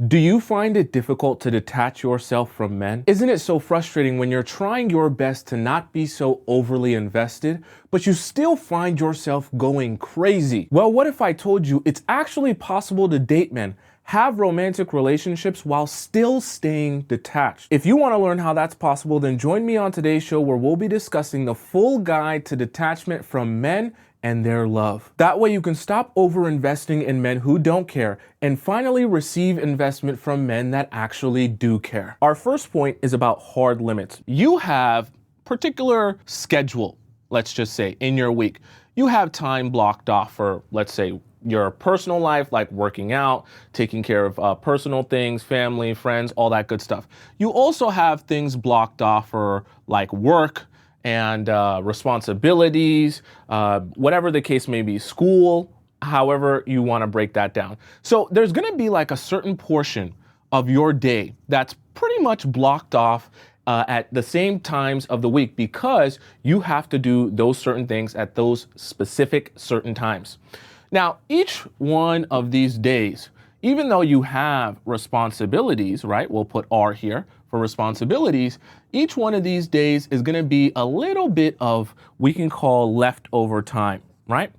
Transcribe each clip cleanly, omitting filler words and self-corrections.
Do you find it difficult to detach yourself from men? Isn't it so frustrating when you're trying your best to not be so overly invested, but you still find yourself going crazy? Well, what if I told you it's actually possible to date men, have romantic relationships while still staying detached? If you want to learn how that's possible, then join me on today's show where we'll be discussing the full guide to detachment from men and their love. That way you can stop over investing in men who don't care and finally receive investment from men that actually do care. Our first point is about hard limits. You have particular schedule, let's just say, in your week. You have time blocked off for, let's say, your personal life, like working out, taking care of personal things, family, friends, all that good stuff. You also have things blocked off for like work and responsibilities, whatever the case may be, school, however you want to break that down. So there's going to be like a certain portion of your day that's pretty much blocked off at the same times of the week because you have to do those certain things at those specific certain times. Now, each one of these days, even though you have responsibilities, right? We'll put R here for responsibilities. Each one of these days is going to be a little bit of we can call leftover time, right?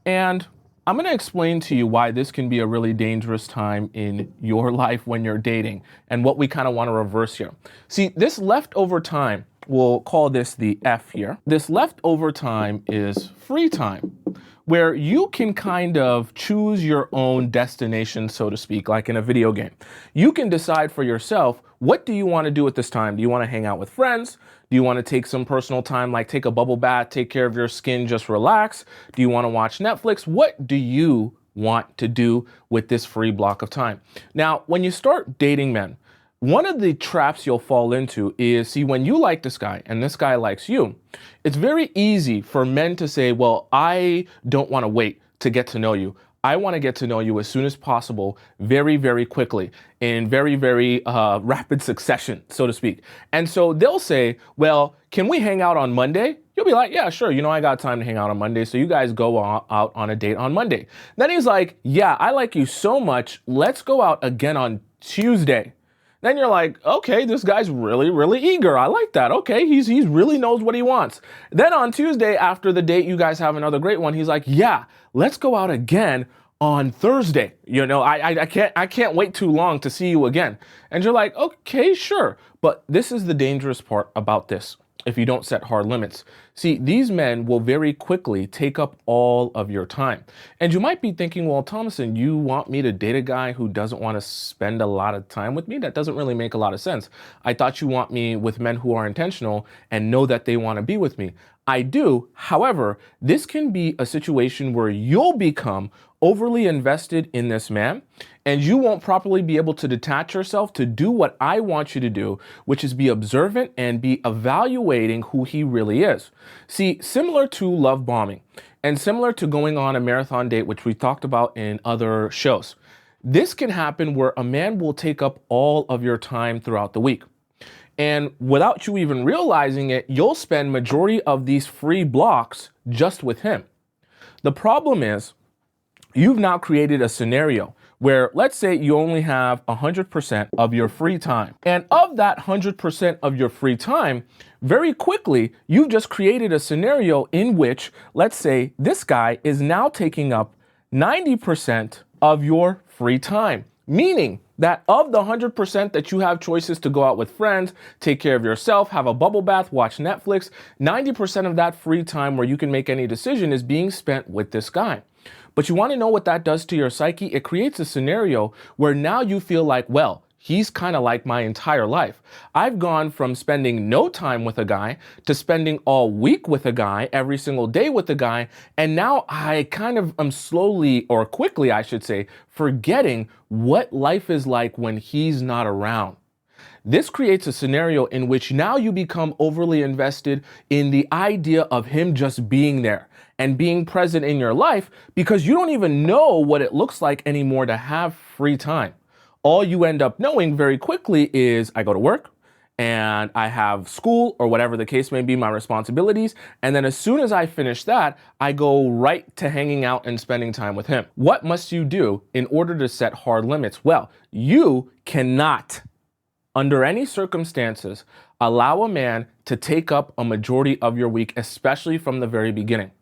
And I'm going to explain to you why this can be a really dangerous time in your life when you're dating and what we kind of want to reverse here. See, this leftover time, we'll call this the F here. This leftover time is free time, where you can kind of choose your own destination, so to speak, like in a video game. You can decide for yourself, what do you want to do at this time? Do you want to hang out with friends? Do you want to take some personal time, like take a bubble bath, take care of your skin, just relax? Do you want to watch Netflix? What do you want to do with this free block of time? Now, when you start dating men, one of the traps you'll fall into is, see, when you like this guy and this guy likes you, it's very easy for men to say, well, I don't want to wait to get to know you. I want to get to know you as soon as possible, very, very quickly, in very, very rapid succession, so to speak. And so they'll say, well, can we hang out on Monday? You'll be like, yeah, sure. You know, I got time to hang out on Monday. So you guys go out on a date on Monday. Then he's like, yeah, I like you so much. Let's go out again on Tuesday. Then you're like, okay, this guy's really, really eager. I like that. Okay, he's really knows what he wants. Then on Tuesday, after the date, you guys have another great one. He's like, yeah, let's go out again on Thursday. You know, I can't wait too long to see you again. And you're like, okay, sure. But this is the dangerous part about this. If you don't set hard limits. See, these men will very quickly take up all of your time. And you might be thinking, well, Tomisin, you want me to date a guy who doesn't want to spend a lot of time with me? That doesn't really make a lot of sense. I thought you want me with men who are intentional and know that they want to be with me. I do. However, this can be a situation where you'll become overly invested in this man and you won't properly be able to detach yourself to do what I want you to do, which is be observant and be evaluating who he really is. See, similar to love bombing and similar to going on a marathon date, which we talked about in other shows, this can happen where a man will take up all of your time throughout the week. And without you even realizing it, you'll spend majority of these free blocks just with him. The problem is you've now created a scenario where, let's say you only have 100% of your free time. And of that 100% of your free time, very quickly, you've just created a scenario in which, let's say this guy is now taking up 90% of your free time. Meaning that of the 100% that you have choices to go out with friends, take care of yourself, have a bubble bath, watch Netflix, 90% of that free time where you can make any decision is being spent with this guy. But you want to know what that does to your psyche? It creates a scenario where now you feel like, well, he's kind of like my entire life. I've gone from spending no time with a guy to spending all week with a guy, every single day with a guy. And now I kind of am slowly, or quickly, I should say, forgetting what life is like when he's not around. This creates a scenario in which now you become overly invested in the idea of him just being there and being present in your life because you don't even know what it looks like anymore to have free time. All you end up knowing very quickly is I go to work and I have school or whatever the case may be, my responsibilities. And then as soon as I finish that, I go right to hanging out and spending time with him. What must you do in order to set hard limits? Well, you cannot, under any circumstances, allow a man to take up a majority of your week, especially from the very beginning.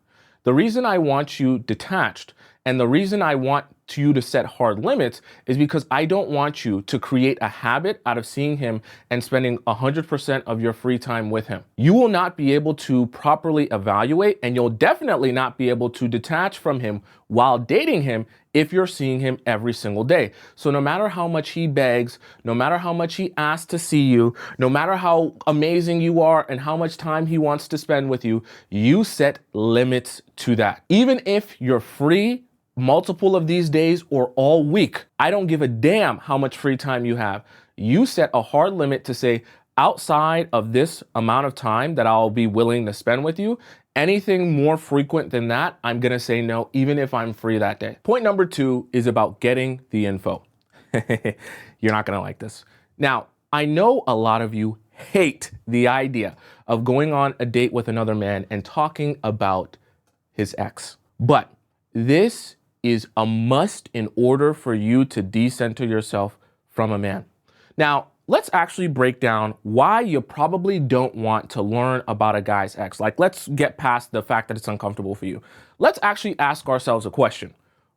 The reason I want you detached and the reason I want you to set hard limits is because I don't want you to create a habit out of seeing him and spending 100% of your free time with him. You will not be able to properly evaluate, and you'll definitely not be able to detach from him while dating him if you're seeing him every single day. So no matter how much he begs, no matter how much he asks to see you, no matter how amazing you are and how much time he wants to spend with you, you set limits to that. Even if you're free multiple of these days or all week, I don't give a damn how much free time you have. You set a hard limit to say, outside of this amount of time that I'll be willing to spend with you, anything more frequent than that, I'm gonna say no, even if I'm free that day. Point number 2 is about getting the info. You're not gonna like this. Now, I know a lot of you hate the idea of going on a date with another man and talking about his ex, but this is a must in order for you to decenter yourself from a man. Now, let's actually break down why you probably don't want to learn about a guy's ex. Like, let's get past the fact that it's uncomfortable for you. Let's actually ask ourselves a question.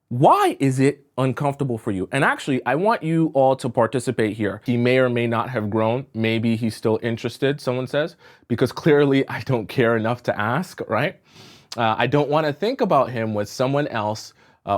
Why is it uncomfortable for you? And actually, I want you all to participate here. He may or may not have grown. Maybe he's still interested, someone says, because clearly I don't care enough to ask, right? I don't want to think about him with someone else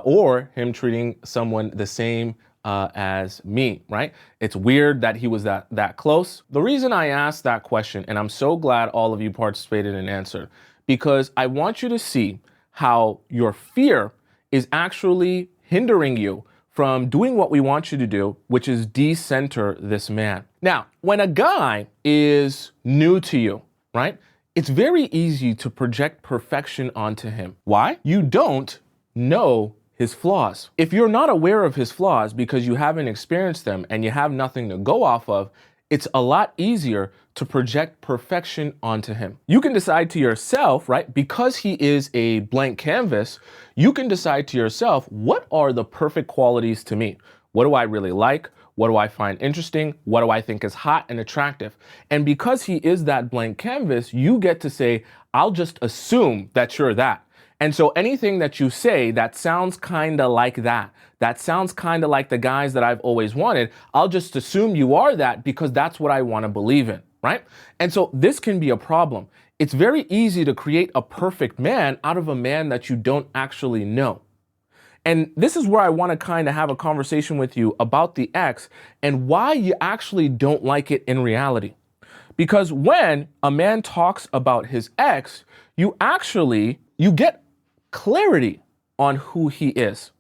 or him treating someone the same as me, right? It's weird that he was that close. The reason I asked that question, and I'm so glad all of you participated and answered, because I want you to see how your fear is actually hindering you from doing what we want you to do, which is decenter this man. Now, when a guy is new to you, right? It's very easy to project perfection onto him. Why? You don't know his flaws. If you're not aware of his flaws because you haven't experienced them and you have nothing to go off of, it's a lot easier to project perfection onto him. You can decide to yourself, right? Because he is a blank canvas, you can decide to yourself, what are the perfect qualities to me? What do I really like? What do I find interesting? What do I think is hot and attractive? And because he is that blank canvas, you get to say, I'll just assume that you're that. And so anything that you say that sounds kind of like that sounds kind of like the guys that I've always wanted, I'll just assume you are that because that's what I want to believe in, right? And so this can be a problem. It's very easy to create a perfect man out of a man that you don't actually know. And this is where I want to kind of have a conversation with you about the ex and why you actually don't like it in reality. Because when a man talks about his ex, you get clarity on who he is.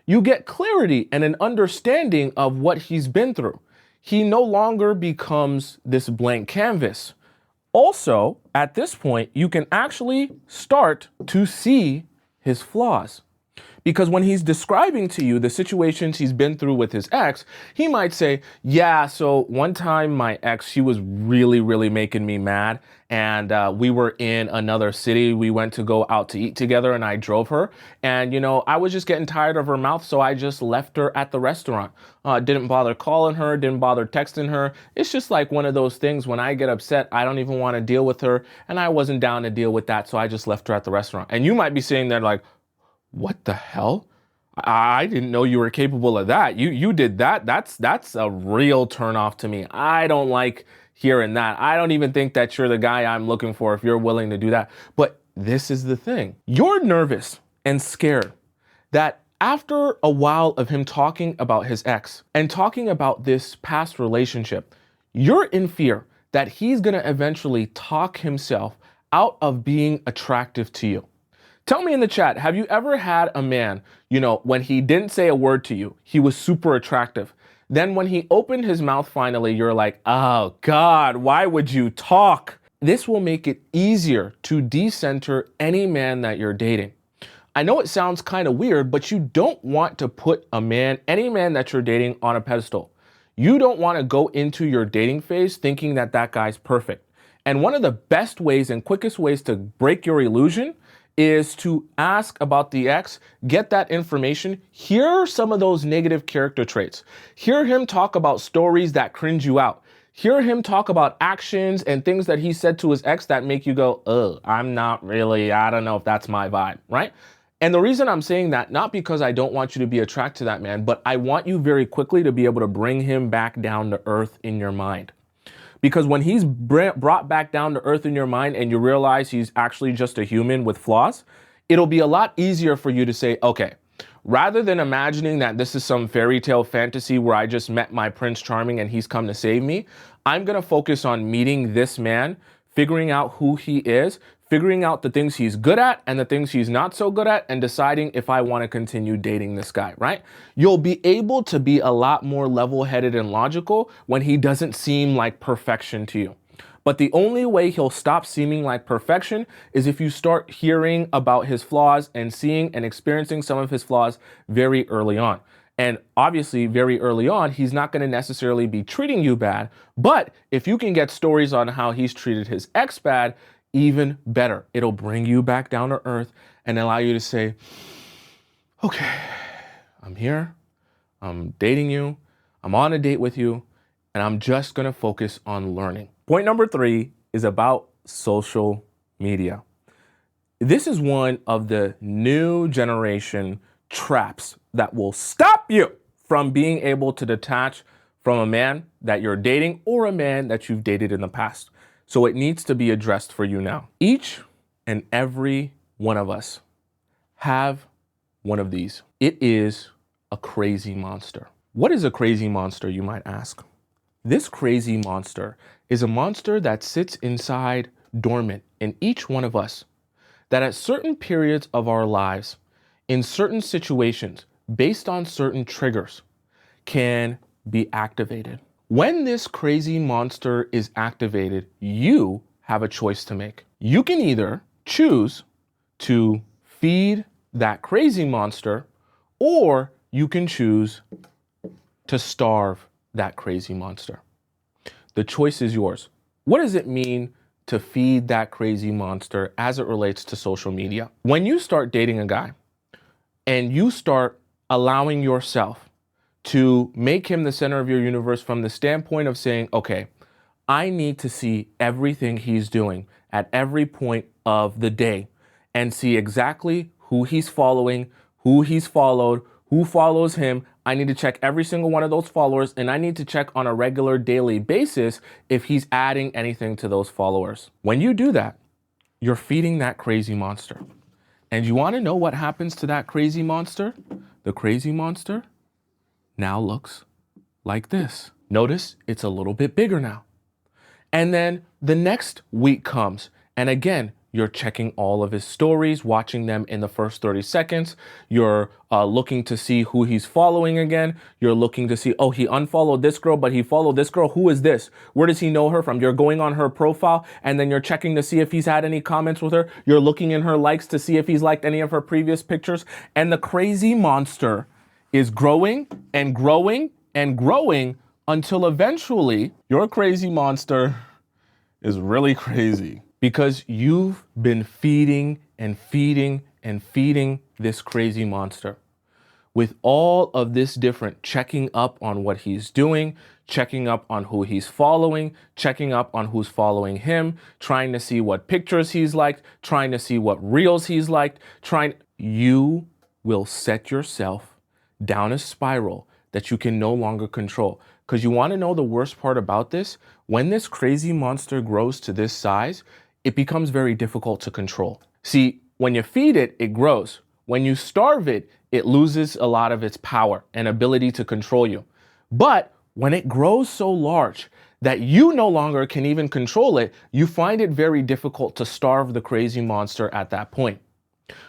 You get clarity and an understanding of what he's been through. He no longer becomes this blank canvas. Also, at this point, you can actually start to see his flaws. Because when he's describing to you the situations he's been through with his ex, he might say, yeah, so one time my ex, she was really, really making me mad. And we were in another city. We went to go out to eat together and I drove her. And, I was just getting tired of her mouth. So I just left her at the restaurant. Didn't bother calling her, didn't bother texting her. It's just like one of those things when I get upset, I don't even want to deal with her. And I wasn't down to deal with that. So I just left her at the restaurant. And you might be sitting there like, what the hell? I didn't know you were capable of that. You did that. That's a real turnoff to me. I don't like hearing that. I don't even think that you're the guy I'm looking for if you're willing to do that. But this is the thing. You're nervous and scared that after a while of him talking about his ex and talking about this past relationship, you're in fear that he's going to eventually talk himself out of being attractive to you. Tell me in the chat, have you ever had a man, when he didn't say a word to you, he was super attractive. Then when he opened his mouth finally, you're like, oh God, why would you talk? This will make it easier to decenter any man that you're dating. I know it sounds kind of weird, but you don't want to put any man that you're dating on a pedestal. You don't want to go into your dating phase thinking that that guy's perfect. And one of the best ways and quickest ways to break your illusion is to ask about the ex, get that information, hear some of those negative character traits, hear him talk about stories that cringe you out, hear him talk about actions and things that he said to his ex that make you go, ugh, I don't know if that's my vibe, right? And the reason I'm saying that, not because I don't want you to be attracted to that man, but I want you very quickly to be able to bring him back down to earth in your mind. Because when he's brought back down to earth in your mind and you realize he's actually just a human with flaws, it'll be a lot easier for you to say, okay, rather than imagining that this is some fairy tale fantasy where I just met my Prince Charming and he's come to save me, I'm going to focus on meeting this man, figuring out who he is, figuring out the things he's good at and the things he's not so good at, and deciding if I want to continue dating this guy, right? You'll be able to be a lot more level-headed and logical when he doesn't seem like perfection to you. But the only way he'll stop seeming like perfection is if you start hearing about his flaws and seeing and experiencing some of his flaws very early on. And obviously, very early on, he's not going to necessarily be treating you bad. But if you can get stories on how he's treated his ex bad, even better. It'll bring you back down to earth and allow you to say, okay, I'm here, I'm dating you, I'm on a date with you, and I'm just gonna focus on learning. Point number 3 is about social media. This is one of the new generation traps that will stop you from being able to detach from a man that you're dating or a man that you've dated in the past. So it needs to be addressed for you now. Each and every one of us have one of these. It is a crazy monster. What is a crazy monster, you might ask? This crazy monster is a monster that sits inside dormant in each one of us, that at certain periods of our lives, in certain situations, based on certain triggers, can be activated. When this crazy monster is activated, you have a choice to make. You can either choose to feed that crazy monster, or you can choose to starve that crazy monster. The choice is yours. What does it mean to feed that crazy monster as it relates to social media? When you start dating a guy and you start allowing yourself to make him the center of your universe from the standpoint of saying, okay, I need to see everything he's doing at every point of the day and see exactly who he's following, who he's followed, who follows him. I need to check every single one of those followers, and I need to check on a regular daily basis if he's adding anything to those followers. When you do that, you're feeding that crazy monster. And you want to know what happens to that crazy monster? The crazy monster now looks like this. Notice it's a little bit bigger now. And then the next week comes, and again, you're checking all of his stories, watching them in the first 30 seconds. You're looking to see who he's following again. You're looking to see, oh, he unfollowed this girl, but he followed this girl. Who is this? Where does he know her from? You're going on her profile, and then you're checking to see if he's had any comments with her. You're looking in her likes to see if he's liked any of her previous pictures. And the crazy monster is growing and growing and growing until eventually your crazy monster is really crazy, because you've been feeding and feeding and feeding this crazy monster with all of this different checking up on what he's doing, checking up on who he's following, checking up on who's following him, trying to see what pictures he's liked, trying to see what reels he's liked, you will set yourself down a spiral that you can no longer control. Because you want to know the worst part about this? When this crazy monster grows to this size, it becomes very difficult to control. See, when you feed it, it grows. When you starve it, it loses a lot of its power and ability to control you. But when it grows so large that you no longer can even control it, you find it very difficult to starve the crazy monster at that point.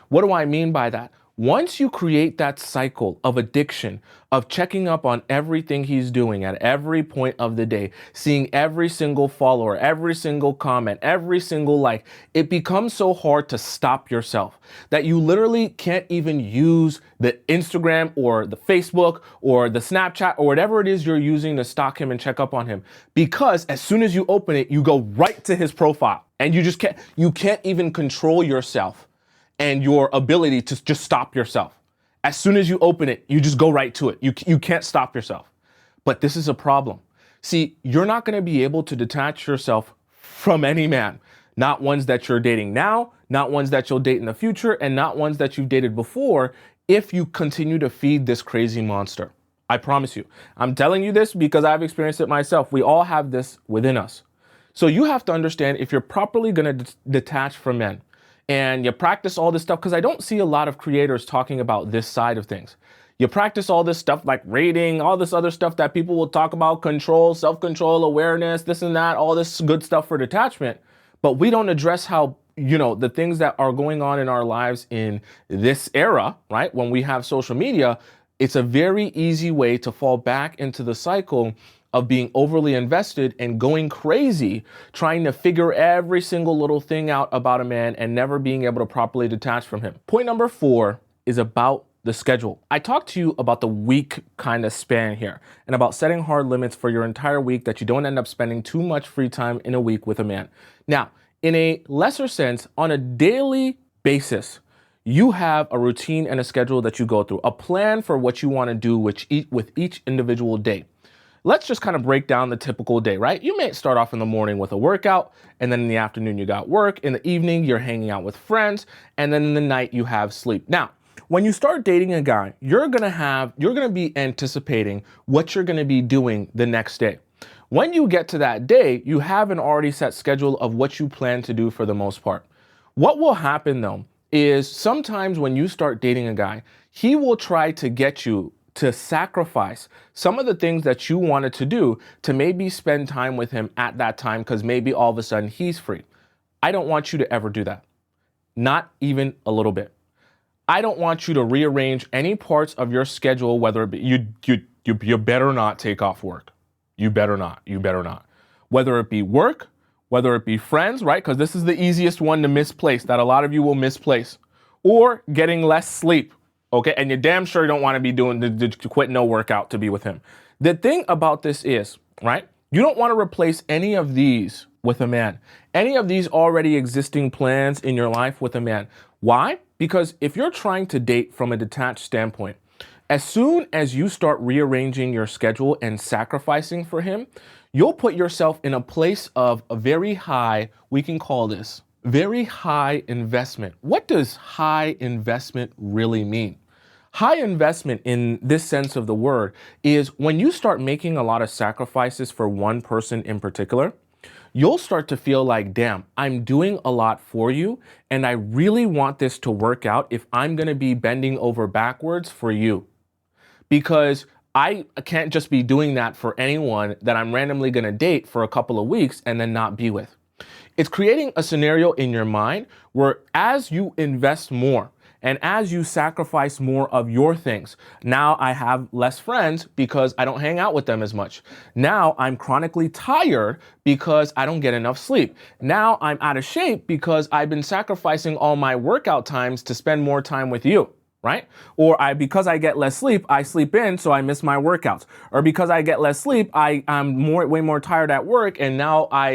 What do I mean by that? Once you create that cycle of addiction, of checking up on everything he's doing at every point of the day, seeing every single follower, every single comment, every single like, it becomes so hard to stop yourself that you literally can't even use the Instagram or the Facebook or the Snapchat or whatever it is you're using to stalk him and check up on him. Because as soon as you open it, you go right to his profile and you can't even control yourself and your ability to just stop yourself. As soon as you open it, you just go right to it. You can't stop yourself. But this is a problem. See, you're not going to be able to detach yourself from any man, not ones that you're dating now, not ones that you'll date in the future, and not ones that you've dated before if you continue to feed this crazy monster. I promise you. I'm telling you this because I've experienced it myself. We all have this within us. So you have to understand if you're properly going to detach from men, and you practice all this stuff, because I don't see a lot of creators talking about this side of things. You practice all this stuff like rating, all this other stuff that people will talk about, control, self-control, awareness, this and that, all this good stuff for detachment. But we don't address how, the things that are going on in our lives in this era, right? When we have social media, it's a very easy way to fall back into the cycle of being overly invested and going crazy, trying to figure every single little thing out about a man and never being able to properly detach from him. Point number 4 is about the schedule. I talked to you about the week kind of span here and about setting hard limits for your entire week that you don't end up spending too much free time in a week with a man. Now, in a lesser sense, on a daily basis, you have a routine and a schedule that you go through, a plan for what you want to do with each individual day. Let's just kind of break down the typical day, right? You may start off in the morning with a workout, and then in the afternoon you got work, in the evening you're hanging out with friends, and then in the night you have sleep. Now, when you start dating a guy, you're gonna be anticipating what you're gonna be doing the next day. When you get to that day, you have an already set schedule of what you plan to do for the most part. What will happen though is sometimes when you start dating a guy, he will try to get you to sacrifice some of the things that you wanted to do to maybe spend time with him at that time because maybe all of a sudden he's free. I don't want you to ever do that. Not even a little bit. I don't want you to rearrange any parts of your schedule, whether it be you better not take off work. You better not. Whether it be work, whether it be friends, right? Because this is the easiest one to misplace that a lot of you will misplace, or getting less sleep. Okay, and you damn sure don't want to be doing to quit no workout to be with him. The thing about this is, right, you don't want to replace any of these with a man. Any of these already existing plans in your life with a man. Why? Because if you're trying to date from a detached standpoint, as soon as you start rearranging your schedule and sacrificing for him, you'll put yourself in a place of a very high, we can call this, very high investment. What does high investment really mean? High investment in this sense of the word is when you start making a lot of sacrifices for one person in particular, you'll start to feel like, damn, I'm doing a lot for you and I really want this to work out if I'm going to be bending over backwards for you. Because I can't just be doing that for anyone that I'm randomly going to date for a couple of weeks and then not be with. It's creating a scenario in your mind where as you invest more and as you sacrifice more of your things, now I have less friends because I don't hang out with them as much. Now I'm chronically tired because I don't get enough sleep. Now I'm out of shape because I've been sacrificing all my workout times to spend more time with you. Right? Or because I get less sleep, I sleep in, so I miss my workouts. Or because I get less sleep, I'm way more tired at work, and now I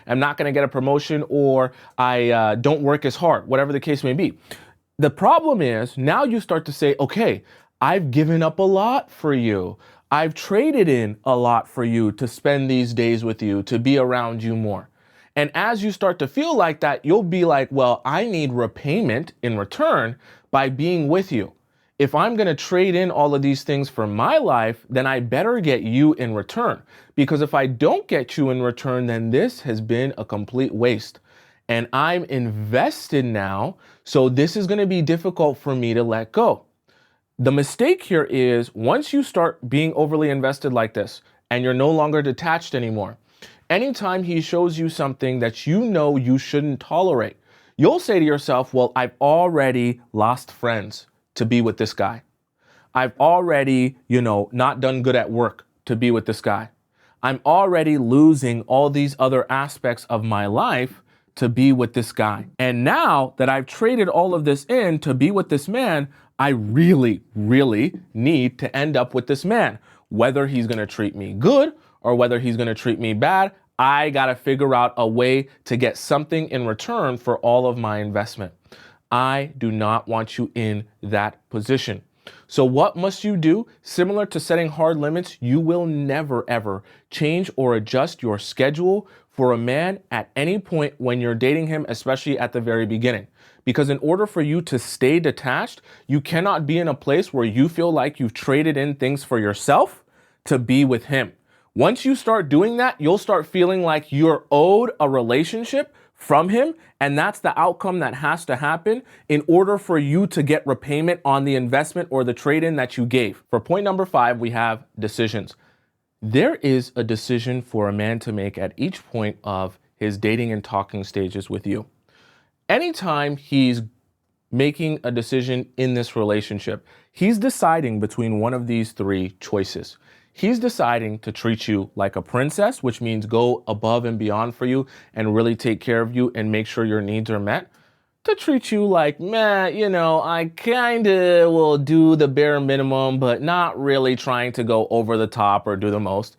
am not going to get a promotion, or I don't work as hard, whatever the case may be. The problem is now you start to say, okay, I've given up a lot for you. I've traded in a lot for you to spend these days with you, to be around you more. And as you start to feel like that, you'll be like, well, I need repayment in return by being with you. If I'm going to trade in all of these things for my life, then I better get you in return. Because if I don't get you in return, then this has been a complete waste. And I'm invested now, so this is going to be difficult for me to let go. The mistake here is once you start being overly invested like this, and you're no longer detached anymore, anytime he shows you something that you know you shouldn't tolerate, you'll say to yourself, well, I've already lost friends to be with this guy. I've already, not done good at work to be with this guy. I'm already losing all these other aspects of my life to be with this guy. And now that I've traded all of this in to be with this man, I really, really need to end up with this man. Whether he's gonna treat me good or whether he's gonna treat me bad, I gotta figure out a way to get something in return for all of my investment. I do not want you in that position. So what must you do? Similar to setting hard limits, you will never ever change or adjust your schedule for a man at any point when you're dating him, especially at the very beginning. Because in order for you to stay detached, you cannot be in a place where you feel like you've traded in things for yourself to be with him. Once you start doing that, you'll start feeling like you're owed a relationship from him, and that's the outcome that has to happen in order for you to get repayment on the investment or the trade-in that you gave. For point number 5, we have decisions. There is a decision for a man to make at each point of his dating and talking stages with you. Anytime he's making a decision in this relationship, he's deciding between one of these 3 choices. He's deciding to treat you like a princess, which means go above and beyond for you and really take care of you and make sure your needs are met. To treat you like, I kind of will do the bare minimum, but not really trying to go over the top or do the most.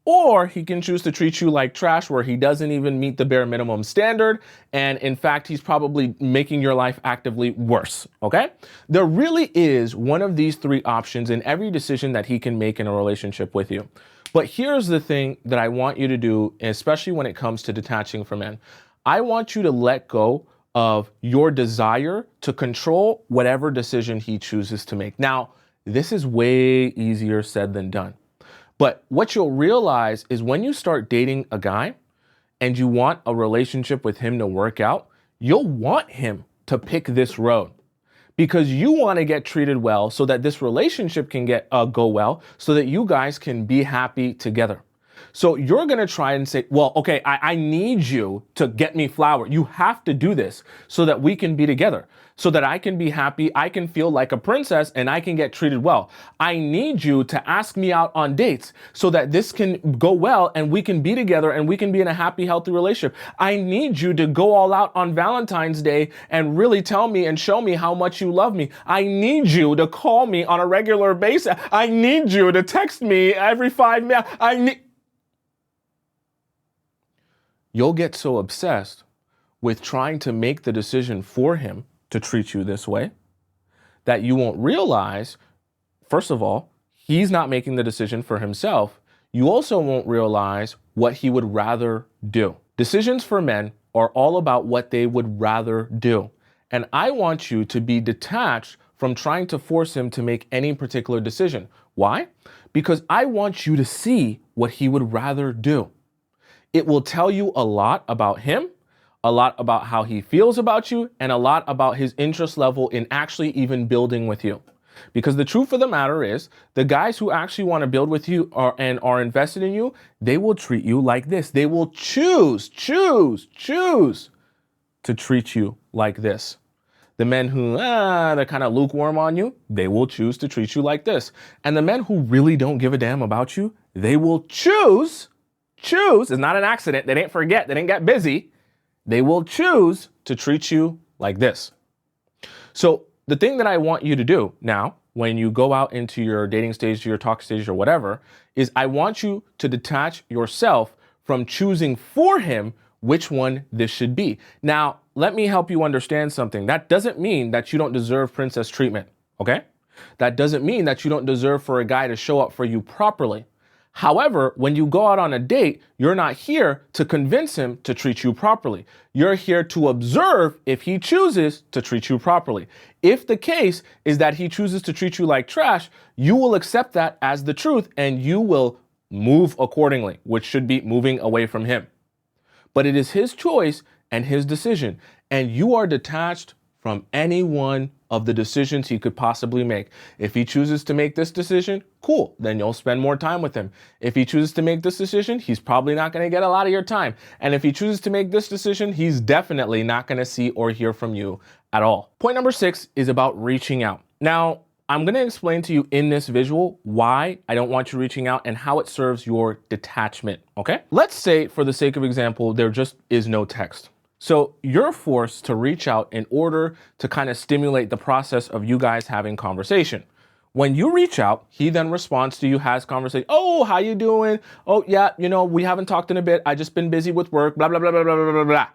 Or he can choose to treat you like trash, where he doesn't even meet the bare minimum standard. And in fact, he's probably making your life actively worse. Okay? There really is one of these 3 options in every decision that he can make in a relationship with you. But here's the thing that I want you to do, especially when it comes to detaching from men. I want you to let go of your desire to control whatever decision he chooses to make. Now, this is way easier said than done. But what you'll realize is when you start dating a guy and you want a relationship with him to work out, you'll want him to pick this road because you want to get treated well so that this relationship can go well so that you guys can be happy together. So you're going to try and say, well, okay, I need you to get me flour. You have to do this so that we can be together, so that I can be happy, I can feel like a princess, and I can get treated well. I need you to ask me out on dates so that this can go well and we can be together and we can be in a happy, healthy relationship. I need you to go all out on Valentine's Day and really tell me and show me how much you love me. I need you to call me on a regular basis. I need you to text me every 5 minutes. You'll get so obsessed with trying to make the decision for him to treat you this way that you won't realize, first of all, he's not making the decision for himself. You also won't realize what he would rather do. Decisions for men are all about what they would rather do. And I want you to be detached from trying to force him to make any particular decision. Why? Because I want you to see what he would rather do. It will tell you a lot about him, a lot about how he feels about you, and a lot about his interest level in actually even building with you. Because the truth of the matter is, the guys who actually want to build with you and are invested in you, they will treat you like this. They will choose to treat you like this. The men who, they're kind of lukewarm on you, they will choose to treat you like this. And the men who really don't give a damn about you, they will choose, it's not an accident, they didn't forget, they didn't get busy. They will choose to treat you like this. So the thing that I want you to do now, when you go out into your dating stage, your talk stage or whatever, is I want you to detach yourself from choosing for him which one this should be. Now, let me help you understand something. That doesn't mean that you don't deserve princess treatment, okay? That doesn't mean that you don't deserve for a guy to show up for you properly. However, when you go out on a date, you're not here to convince him to treat you properly. You're here to observe if he chooses to treat you properly. If the case is that he chooses to treat you like trash, you will accept that as the truth and you will move accordingly, which should be moving away from him. But it is his choice and his decision, and you are detached from any one of the decisions he could possibly make. If he chooses to make this decision, cool, then you'll spend more time with him. If he chooses to make this decision, he's probably not going to get a lot of your time. And if he chooses to make this decision, he's definitely not going to see or hear from you at all. Point number 6 is about reaching out. Now, I'm going to explain to you in this visual why I don't want you reaching out and how it serves your detachment, okay? Let's say, for the sake of example, there just is no text. So you're forced to reach out in order to kind of stimulate the process of you guys having conversation. When you reach out, he then responds to you, has conversation. Oh, how you doing? Oh, yeah, we haven't talked in a bit. I just been busy with work, blah, blah, blah, blah, blah, blah, blah, blah.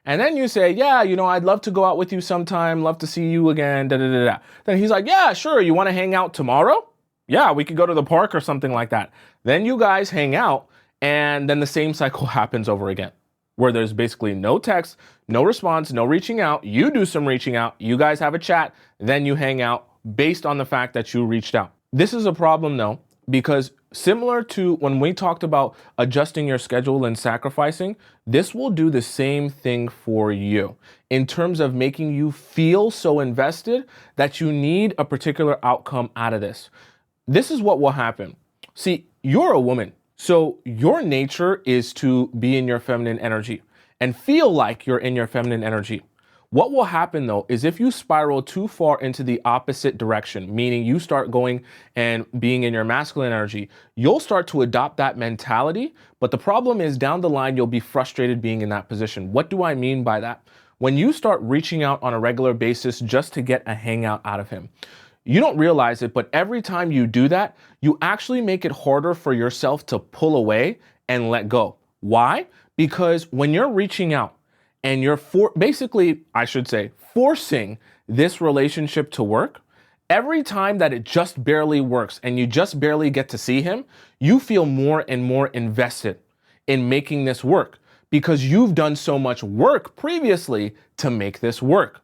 And then you say, yeah, I'd love to go out with you sometime, love to see you again, da da da da. Then he's like, yeah, sure, you want to hang out tomorrow? Yeah, we could go to the park or something like that. Then you guys hang out, and then the same cycle happens over again, where there's basically no text, no response, no reaching out. You do some reaching out, you guys have a chat, then you hang out based on the fact that you reached out. This is a problem though, because similar to when we talked about adjusting your schedule and sacrificing, this will do the same thing for you in terms of making you feel so invested that you need a particular outcome out of this. This is what will happen. See, you're a woman, so your nature is to be in your feminine energy and feel like you're in your feminine energy. What will happen though is if you spiral too far into the opposite direction, meaning you start going and being in your masculine energy, you'll start to adopt that mentality. But the problem is down the line, you'll be frustrated being in that position. What do I mean by that? When you start reaching out on a regular basis just to get a hangout out of him, you don't realize it, but every time you do that, you actually make it harder for yourself to pull away and let go. Why? Because when you're reaching out, and you're forcing this relationship to work, every time that it just barely works and you just barely get to see him, you feel more and more invested in making this work because you've done so much work previously to make this work.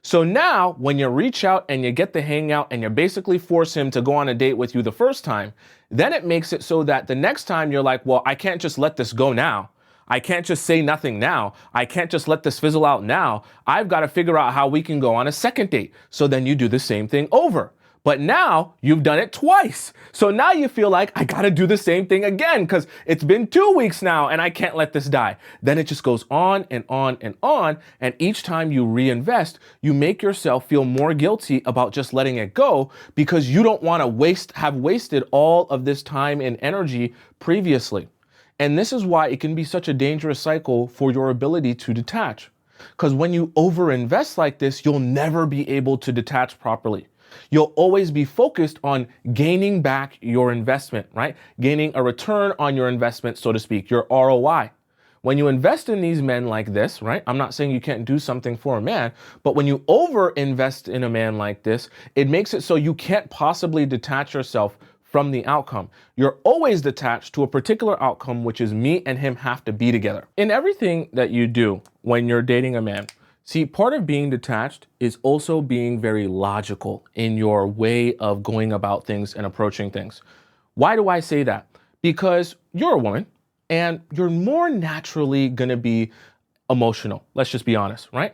So now when you reach out and you get the hangout and you basically force him to go on a date with you the first time, then it makes it so that the next time you're like, well, I can't just let this go now. I can't just say nothing now. I can't just let this fizzle out now. I've got to figure out how we can go on a second date. So then you do the same thing over. But now you've done it twice. So now you feel like I got to do the same thing again because it's been 2 weeks now and I can't let this die. Then it just goes on and on and on. And each time you reinvest, you make yourself feel more guilty about just letting it go because you don't want to have wasted all of this time and energy previously. And this is why it can be such a dangerous cycle for your ability to detach. Because when you overinvest like this, you'll never be able to detach properly. You'll always be focused on gaining back your investment, right? Gaining a return on your investment, so to speak, your ROI. When you invest in these men like this, right? I'm not saying you can't do something for a man, but when you overinvest in a man like this, it makes it so you can't possibly detach yourself from the outcome. You're always detached to a particular outcome, which is me and him have to be together. In everything that you do when you're dating a man, see, part of being detached is also being very logical in your way of going about things and approaching things. Why do I say that? Because you're a woman and you're more naturally gonna be emotional. Let's just be honest, right?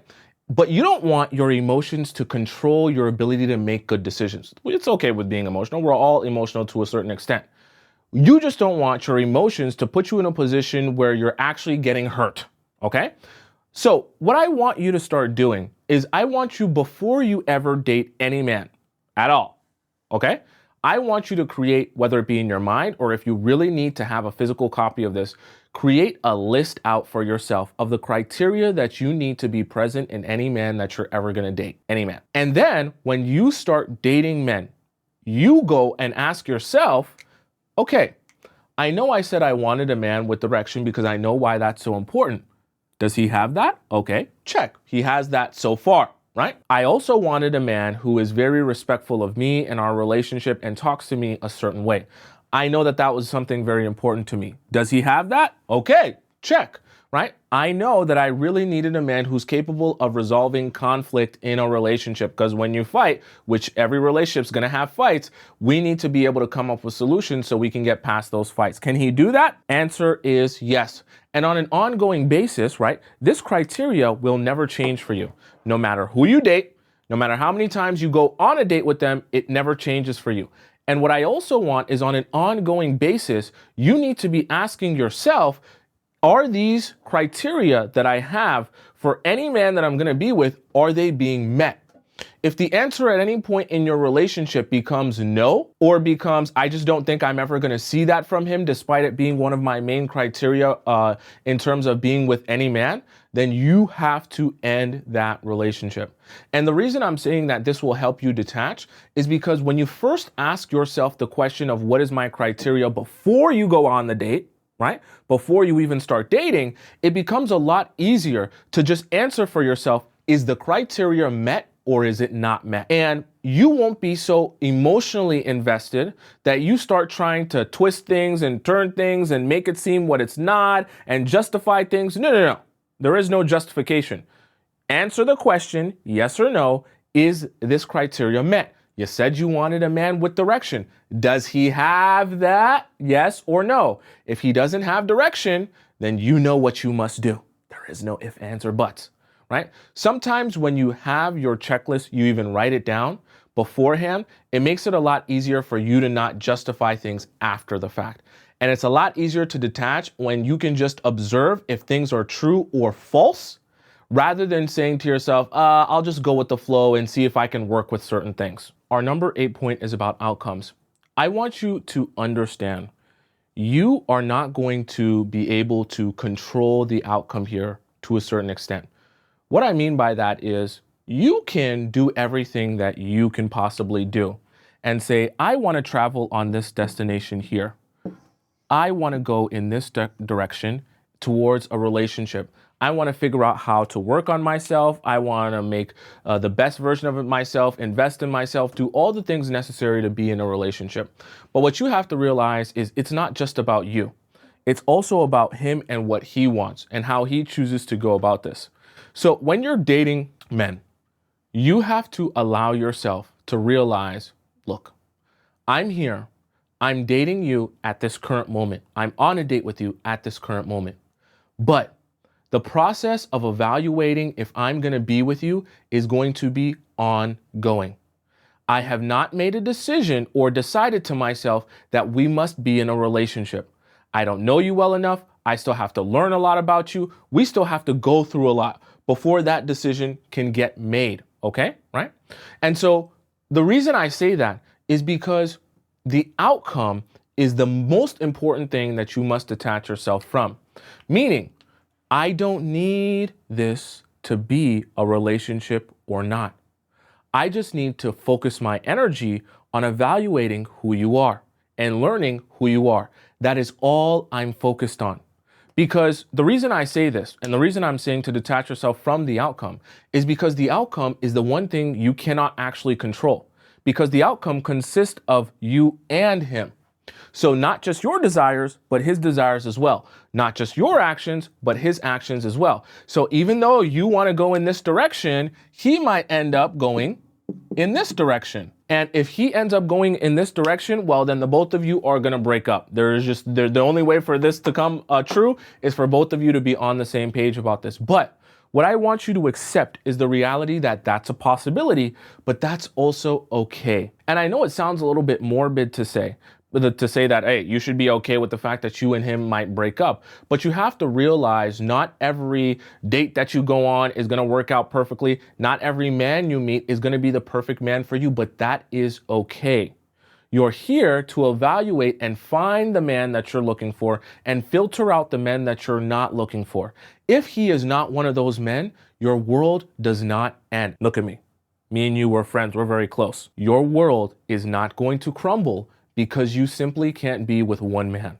But you don't want your emotions to control your ability to make good decisions. It's okay with being emotional. We're all emotional to a certain extent. You just don't want your emotions to put you in a position where you're actually getting hurt, okay? So what I want you to start doing is I want you, before you ever date any man at all, okay? I want you to create, whether it be in your mind or if you really need to have a physical copy of this, create a list out for yourself of the criteria that you need to be present in any man that you're ever gonna date, any man. And then when you start dating men, you go and ask yourself, okay, I know I said I wanted a man with direction because I know why that's so important. Does he have that? Okay, check. He has that so far, right? I also wanted a man who is very respectful of me and our relationship and talks to me a certain way. I know that that was something very important to me. Does he have that? Okay, check, right? I know that I really needed a man who's capable of resolving conflict in a relationship, because when you fight, which every relationship's gonna have fights, we need to be able to come up with solutions so we can get past those fights. Can he do that? Answer is yes. And on an ongoing basis, right, this criteria will never change for you. No matter who you date, no matter how many times you go on a date with them, it never changes for you. And what I also want is on an ongoing basis, you need to be asking yourself, are these criteria that I have for any man that I'm gonna be with, are they being met? If the answer at any point in your relationship becomes no, or becomes, I just don't think I'm ever going to see that from him, despite it being one of my main criteria in terms of being with any man, then you have to end that relationship. And the reason I'm saying that this will help you detach is because when you first ask yourself the question of what is my criteria before you go on the date, right? Before you even start dating, it becomes a lot easier to just answer for yourself, is the criteria met or is it not met? And you won't be so emotionally invested that you start trying to twist things and turn things and make it seem what it's not and justify things. No, no, no. There is no justification. Answer the question, yes or no, is this criteria met? You said you wanted a man with direction. Does he have that? Yes or no? If he doesn't have direction, then you know what you must do. There is no if, ands, or buts, right? Sometimes when you have your checklist, you even write it down beforehand, it makes it a lot easier for you to not justify things after the fact. And it's a lot easier to detach when you can just observe if things are true or false, rather than saying to yourself, I'll just go with the flow and see if I can work with certain things. Our number 8 point is about outcomes. I want you to understand you are not going to be able to control the outcome here to a certain extent. What I mean by that is you can do everything that you can possibly do and say, I want to travel on this destination here. I want to go in this direction towards a relationship. I want to figure out how to work on myself. I want to make the best version of it myself, invest in myself, do all the things necessary to be in a relationship. But what you have to realize is it's not just about you. It's also about him and what he wants and how he chooses to go about this. So when you're dating men, you have to allow yourself to realize, look, I'm here. I'm dating you at this current moment. I'm on a date with you at this current moment. But the process of evaluating if I'm going to be with you is going to be ongoing. I have not made a decision or decided to myself that we must be in a relationship. I don't know you well enough. I still have to learn a lot about you. We still have to go through a lot before that decision can get made. Okay, right? And so the reason I say that is because the outcome is the most important thing that you must detach yourself from. Meaning, I don't need this to be a relationship or not. I just need to focus my energy on evaluating who you are and learning who you are. That is all I'm focused on. Because the reason I say this and the reason I'm saying to detach yourself from the outcome is because the outcome is the one thing you cannot actually control. Because the outcome consists of you and him. So not just your desires, but his desires as well. Not just your actions, but his actions as well. So even though you want to go in this direction, he might end up going in this direction. And if he ends up going in this direction, well, then the both of you are going to break up. The only way for this to come true is for both of you to be on the same page about this. But what I want you to accept is the reality that that's a possibility, but that's also okay. And I know it sounds a little bit morbid to say that, hey, you should be okay with the fact that you and him might break up. But you have to realize not every date that you go on is going to work out perfectly. Not every man you meet is going to be the perfect man for you, but that is okay. You're here to evaluate and find the man that you're looking for and filter out the men that you're not looking for. If he is not one of those men, your world does not end. Look at me. Me and you were friends. We're very close. Your world is not going to crumble because you simply can't be with one man.